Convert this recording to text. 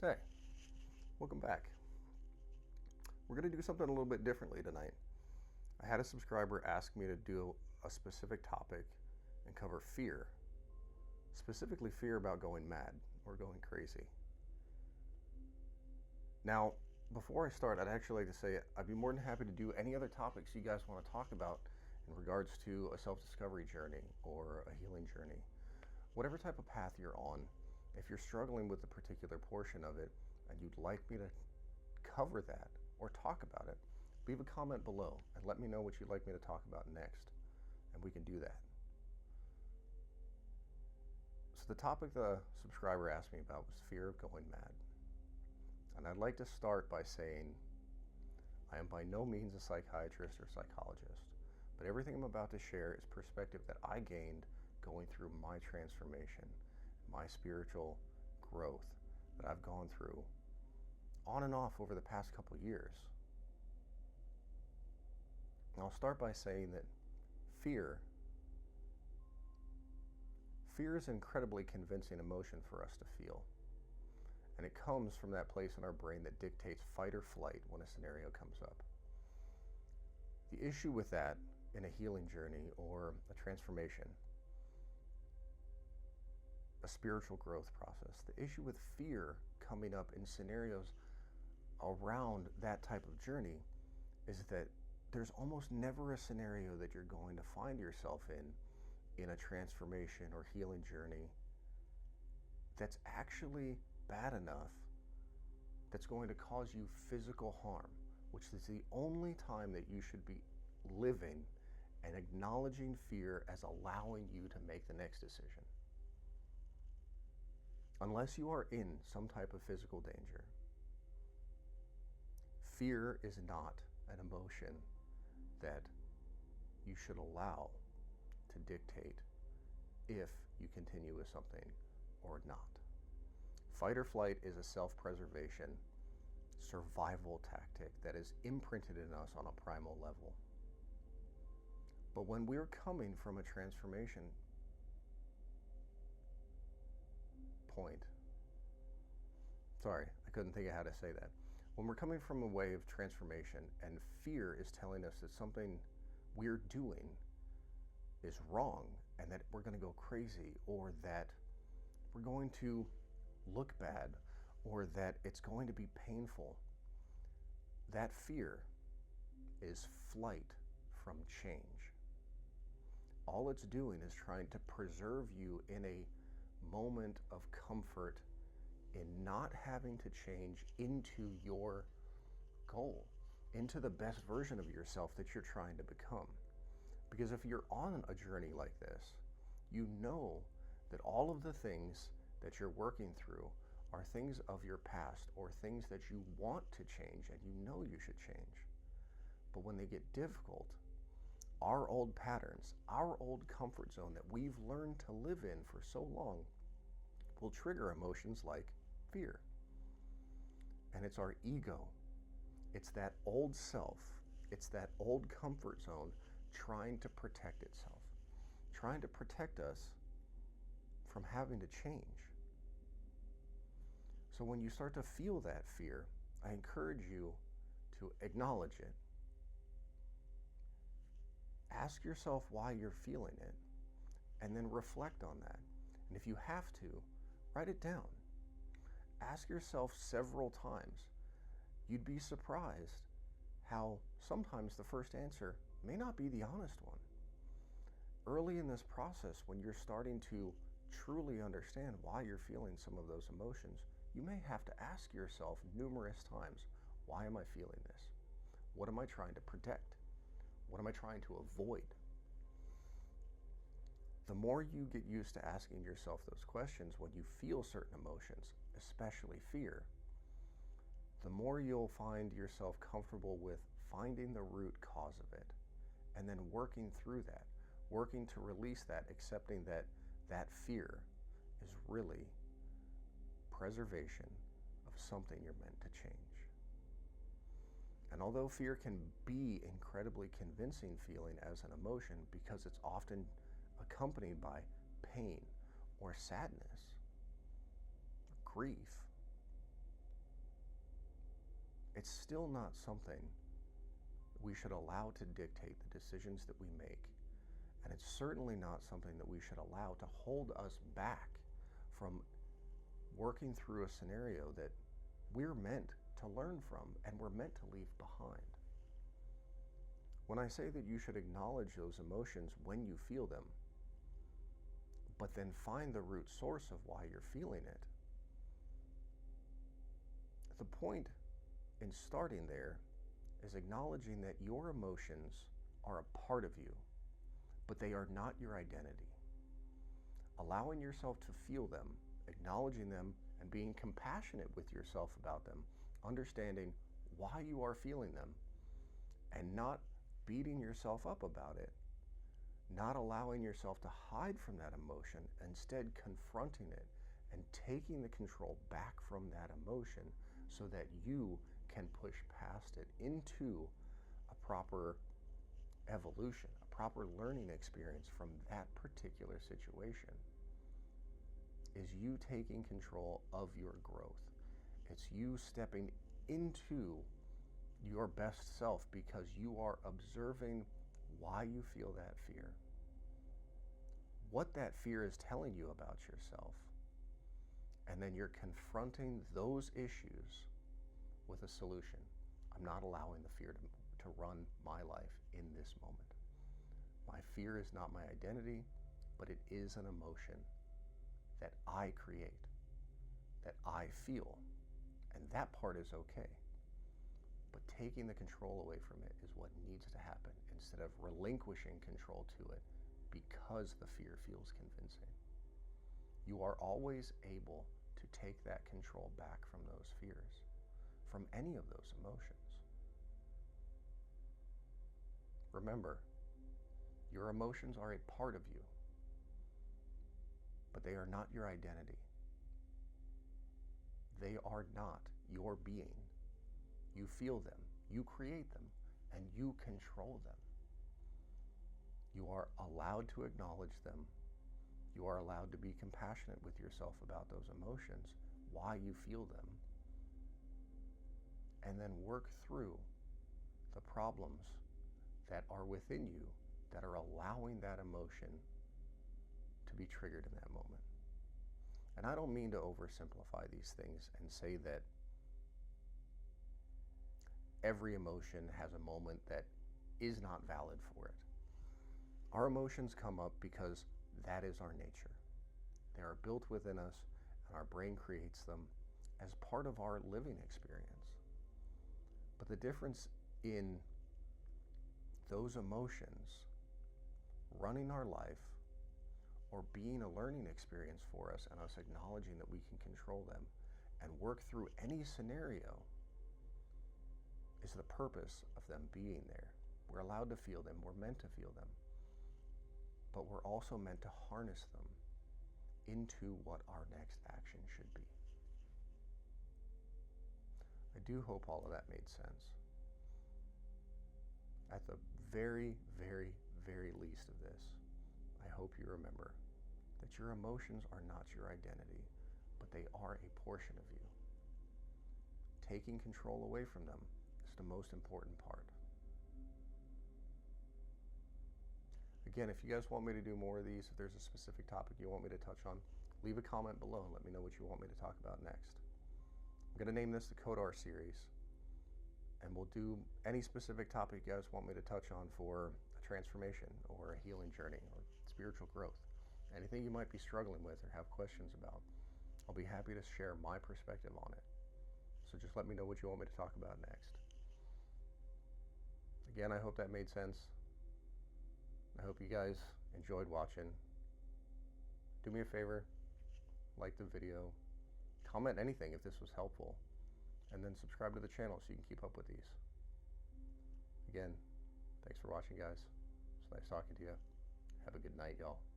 Hey, welcome back. We're going to do something a little bit differently tonight. I had a subscriber ask me to do a specific topic and cover fear, specifically fear about going mad or going crazy. Now, before I start, I'd actually like to say I'd be more than happy to do any other topics you guys want to talk about in regards to a self-discovery journey or a healing journey. Whatever type of path you're on, if you're struggling with a particular portion of it and you'd like me to cover that or talk about it, leave a comment below and let me know what you'd like me to talk about next, and we can do that. So the topic the subscriber asked me about was fear of going mad. And I'd like to start by saying I am by no means a psychiatrist or psychologist, but everything I'm about to share is perspective that I gained going through my transformation, my spiritual growth that I've gone through on and off over the past couple years. And I'll start by saying that fear is an incredibly convincing emotion for us to feel. And it comes from that place in our brain that dictates fight or flight when a scenario comes up. The issue with that in a healing journey or a transformation, a spiritual growth process, the issue with fear coming up in scenarios around that type of journey is that there's almost never a scenario that you're going to find yourself in a transformation or healing journey that's actually bad enough that's going to cause you physical harm, which is the only time that you should be living and acknowledging fear as allowing you to make the next decision. Unless you are in some type of physical danger, fear is not an emotion that you should allow to dictate if you continue with something or not. Fight or flight is a self-preservation, survival tactic that is imprinted in us on a primal level. But when we're coming from a transformation point, sorry, I couldn't think of how to say that. When we're coming from a way of transformation and fear is telling us that something we're doing is wrong and that we're going to go crazy or that we're going to look bad or that it's going to be painful, that fear is flight from change. All it's doing is trying to preserve you in a moment of comfort in not having to change into your goal, into the best version of yourself that you're trying to become. Because if you're on a journey like this, you know that all of the things that you're working through are things of your past or things that you want to change and you know you should change. But when they get difficult, our old patterns, our old comfort zone that we've learned to live in for so long will trigger emotions like fear. And it's our ego. It's that old self. It's that old comfort zone trying to protect itself, trying to protect us from having to change. So when you start to feel that fear, I encourage you to acknowledge it. Ask yourself why you're feeling it, and then reflect on that. And if you have to, write it down. Ask yourself several times. You'd be surprised how sometimes the first answer may not be the honest one. Early in this process, when you're starting to truly understand why you're feeling some of those emotions, you may have to ask yourself numerous times, why am I feeling this? What am I trying to protect? What am I trying to avoid? The more you get used to asking yourself those questions when you feel certain emotions, especially fear, the more you'll find yourself comfortable with finding the root cause of it and then working through that, working to release that, accepting that that fear is really preservation of something you're meant to change. And although fear can be incredibly convincing feeling as an emotion because it's often accompanied by pain or sadness, grief, it's still not something we should allow to dictate the decisions that we make. And it's certainly not something that we should allow to hold us back from working through a scenario that we're meant to learn from and we're meant to leave behind. When I say that you should acknowledge those emotions when you feel them, but then find the root source of why you're feeling it, the point in starting there is acknowledging that your emotions are a part of you, but they are not your identity. Allowing yourself to feel them, acknowledging them, and being compassionate with yourself about them, understanding why you are feeling them, and not beating yourself up about it, not allowing yourself to hide from that emotion, instead confronting it and taking the control back from that emotion so that you can push past it into a proper evolution, a proper learning experience from that particular situation, is you taking control of your growth. It's you stepping into your best self because you are observing why you feel that fear, what that fear is telling you about yourself, and then you're confronting those issues with a solution. I'm not allowing the fear to run my life in this moment. My fear is not my identity, but it is an emotion that I create, that I feel, and that part is okay. But taking the control away from it is what needs to happen instead of relinquishing control to it because the fear feels convincing. You are always able to take that control back from those fears, from any of those emotions. Remember, your emotions are a part of you, but they are not your identity. They are not your being. You feel them, you create them, and you control them. You are allowed to acknowledge them. You are allowed to be compassionate with yourself about those emotions, why you feel them, and then work through the problems that are within you that are allowing that emotion to be triggered in that moment. And I don't mean to oversimplify these things and say that every emotion has a moment that is not valid for it. Our emotions come up because that is our nature. They are built within us, and our brain creates them as part of our living experience. But the difference in those emotions running our life or being a learning experience for us and us acknowledging that we can control them and work through any scenario is the purpose of them being there. We're allowed to feel them, we're meant to feel them, but we're also meant to harness them into what our next action should be. I do hope all of that made sense. At the very, very, very least of this, I hope you remember that your emotions are not your identity, but they are a portion of you. Taking control away from them is the most important part. Again, if you guys want me to do more of these, if there's a specific topic you want me to touch on, leave a comment below and let me know what you want me to talk about next. I'm going to name this the CODAR series, and we'll do any specific topic you guys want me to touch on for a transformation or a healing journey or spiritual growth. Anything you might be struggling with or have questions about, I'll be happy to share my perspective on it. So just let me know what you want me to talk about next. Again, I hope that made sense. I hope you guys enjoyed watching. Do me a favor, like the video, comment anything if this was helpful, and then subscribe to the channel so you can keep up with these. Again, thanks for watching, guys. It's nice talking to you. Have a good night, y'all.